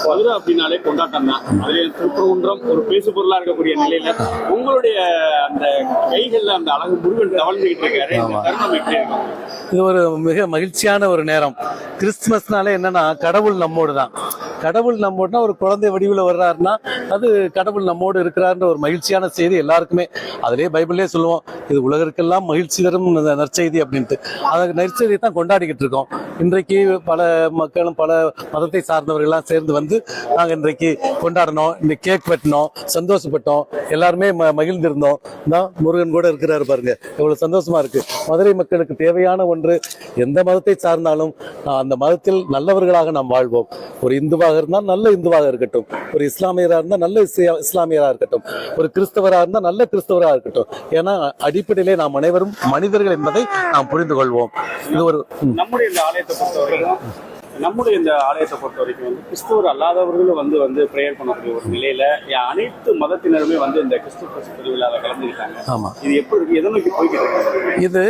மதுரை அப்படின்னாலே கொண்டாட்டம் தான். அதுல திருப்பரங்குன்றம் ஒரு பேசு பொருளா இருக்கக்கூடிய நிலையில உங்களுடைய அந்த கைகள்ல அந்த அழகு முருகன் தவழ்ந்துகிட்டு இருக்காரு. இந்த தருணம் எப்படி இருக்கும்? இது ஒரு மிக மகிழ்ச்சியான ஒரு நேரம். கிறிஸ்துமஸ்னாலே என்னன்னா கடவுள் நம்மோடு தான். கடவுள் நம்மோடுனா ஒரு குழந்தை வடிவில் வர்றாருன்னா அது கடவுள் நம்மோடு இருக்கிறாருன்ற ஒரு மகிழ்ச்சியான செய்தி எல்லாருக்குமே. அதிலே பைபிள்லேயே சொல்லுவோம், இது உலகிற்கெல்லாம் மகிழ்ச்சி தரும் நற்செய்தி அப்படின்ட்டு. அந்த நற்செய்தியை தான் கொண்டாடிக்கிட்டு இருக்கோம். இன்றைக்கு பல மக்களும் பல மதத்தை சார்ந்தவர்கள்லாம் சேர்ந்து வந்து நாங்கள் இன்றைக்கு கொண்டாடினோம். இன்னைக்கு கேக் வெட்டினோம், சந்தோஷப்பட்டோம், எல்லாருமே மகிழ்ந்திருந்தோம். தான் முருகன் கூட இருக்கிறாரு பாருங்க, எவ்வளவு சந்தோஷமா இருக்கு. மதுரை மக்களுக்கு தேவையான ஒன்று, எந்த மதத்தை சார்ந்தாலும் அந்த மதத்தில் நல்லவர்களாக நாம் வாழ்வோம். ஒரு இந்துவாக இருந்தால் நல்ல இந்துவாக இருக்கட்டும், ஒரு இஸ்லாமியராக இருந்தால் நல்ல இஸ்லாமியராக இருக்கட்டும், ஒரு கிறிஸ்தவராக இருந்தால் நல்ல கிறிஸ்தவராக இருக்கட்டும். ஏன்னா அடிப்படையிலே நாம் அனைவரும் மனிதர்கள் என்பதை நாம் புரிந்து கொள்வோம். இது ஒரு நம்முடைய இந்த ஆலயத்தை பொறுத்த வரைக்கும் வந்து கிறிஸ்துவர் அல்லாதவர்களும் வந்து பிரேயர் பண்ணக்கூடிய ஒரு நிலையில அனைத்து மதத்தினருமே வந்து இந்த கிறிஸ்துவ திருவிழாவில் கலந்துக்கிட்டாங்க. ஆமா, இது எப்படி இருக்கு? எதை நோக்கி போய்கிட்டு இருக்கு? இது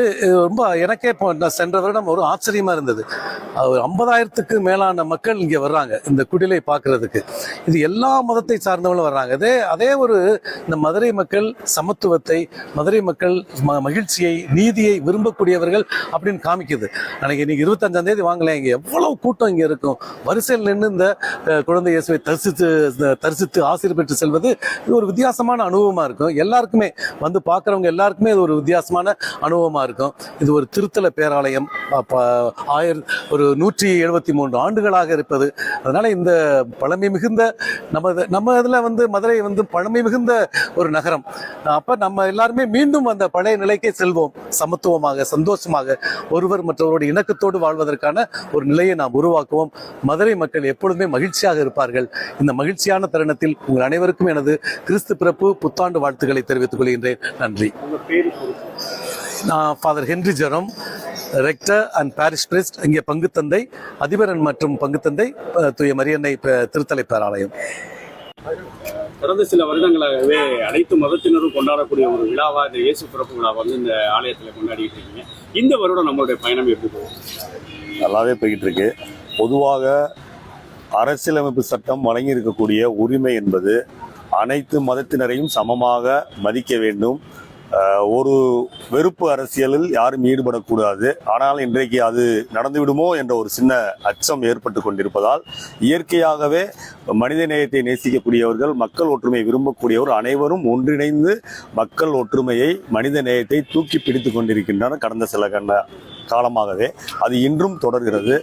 ரொம்ப எனக்கே சென்ற வருடம் ஒரு ஆச்சரியமா இருந்தது. 50,000க்கு மேலான மக்கள் இங்க வர்றாங்க இந்த குடிலை பார்க்கறதுக்கு. இது எல்லா மதத்தை சார்ந்தவங்களும் வர்றாங்க. அதே ஒரு இந்த மதுரை மக்கள் சமத்துவத்தை, மதுரை மக்கள் மகிழ்ச்சியை, நீதியை விரும்பக்கூடியவர்கள் அப்படின்னு காமிக்குது. அன்னைக்கு இன்னைக்கு 25ஆம் தேதி வாங்கல, இங்க எவ்வளவு கூட்டம் இங்க இருக்கும். வரிசையில் நின்று இந்த குழந்தை இயேசுவை தரிசித்து ஆசீர் பெற்று செல்வது இது ஒரு வித்தியாசமான அனுபவமா இருக்கும். எல்லாருக்குமே வந்து பார்க்கறவங்க எல்லாருக்குமே இது ஒரு வித்தியாசமான அனுபவமா இருக்கும். இது ஒரு திருத்தல பேராலயம், ஒரு 173 ஆண்டுகளாக இருப்பது. அதனால இந்த பழமை மிகுந்த நம்ம இதுல வந்து மதுரை வந்து பழமை மிகுந்த ஒரு நகரம். அப்ப நம்ம எல்லாருமே மீண்டும் அந்த பழைய நிலைக்கே செல்வோம். சமத்துவமாக, சந்தோஷமாக, ஒருவர் மற்றவருடைய இணக்கத்தோடு வாழ்வதற்கான ஒரு நிலையை நாம் உருவாக்குவோம். மதுரை மக்கள் எப்பொழுதுமே மகிழ்ச்சியாக இருப்பார்கள். இந்த மகிழ்ச்சியான தருணத்தில் உங்கள் அனைவருக்கும் எனது கிறிஸ்து பிறப்பு புத்தாண்டு வாழ்த்துக்களை தெரிவித்துக் கொள்கின்றேன். நன்றி. நான் father Henry Jerome, rector and parish priest, இங்கே பங்கு தந்தை, அதிபரன் மற்றும் பங்கு தந்தை, தூய மரியன்னை திருத்தலை பேராலயம். கடந்த சில வருடங்களாகவே அனைத்து மதத்தினரும் கொண்டாடக்கூடிய ஒரு விழாவா இந்த இயேசு பிறப்பு விழா வந்து இந்த ஆலயத்தில் கொண்டாடிட்டு இருக்கீங்க. இந்த வருடம் நம்மளுடைய பயணம் எப்படி போகும்? நல்லாவே போய்கிட்டு இருக்கு. பொதுவாக அரசியலமைப்பு சட்டம் வழங்கி இருக்கக்கூடிய உரிமை என்பது அனைத்து மதத்தினரையும் சமமாக மதிக்க வேண்டும். ஒரு வெறுப்பு அரசியலில் யாரும் ஈடுபடக்கூடாது. ஆனால் இன்றைக்கு அது நடந்துவிடுமோ என்ற ஒரு சின்ன அச்சம் ஏற்பட்டு கொண்டிருப்பதால் இயற்கையாகவே மனித நேயத்தை நேசிக்கக்கூடியவர்கள், மக்கள் ஒற்றுமையை விரும்பக்கூடியவர் அனைவரும் ஒன்றிணைந்து மக்கள் ஒற்றுமையை, மனித நேயத்தை தூக்கி பிடித்து கொண்டிருக்கின்றனர். கடந்த சில காலமாகவே அது இன்றும் தொடர்கிறது.